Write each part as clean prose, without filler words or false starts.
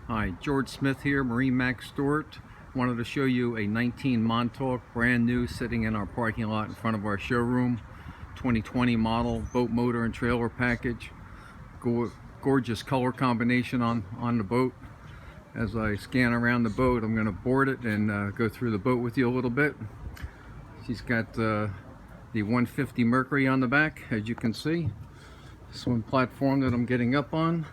Hi, George Smith here, MarineMax Stuart. Wanted to show you a 19 Montauk, brand new, sitting in our parking lot in front of our showroom. 2020 model, boat motor and trailer package. Gorgeous color combination on the boat. As I scan around the boat, I'm going to board it and go through the boat with you a little bit. She's got the 150 Mercury on the back, as you can see. Swim platform that I'm getting up on.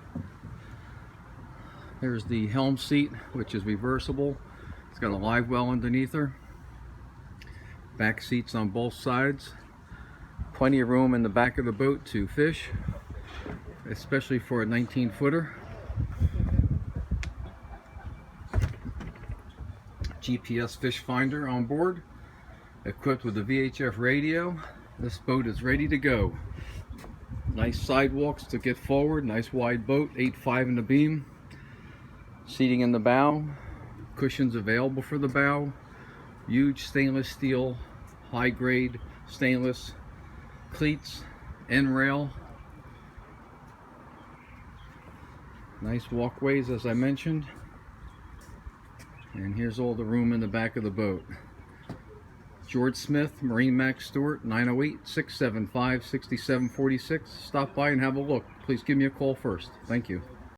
There's the helm seat, which is reversible. It's got a live well underneath her. Back seats on both sides. Plenty of room in the back of the boat to fish, especially for a 19-footer. GPS fish finder on board, equipped with a VHF radio. This boat is ready to go. Nice sidewalks to get forward, nice wide boat, 8.5 in the beam. Seating in the bow, cushions available for the bow, huge stainless steel, high grade stainless cleats, end rail. Nice walkways, as I mentioned. And here's all the room in the back of the boat. George Smith, MarineMax Stuart, 908-675-6746. Stop by and have a look. Please give me a call first. Thank you.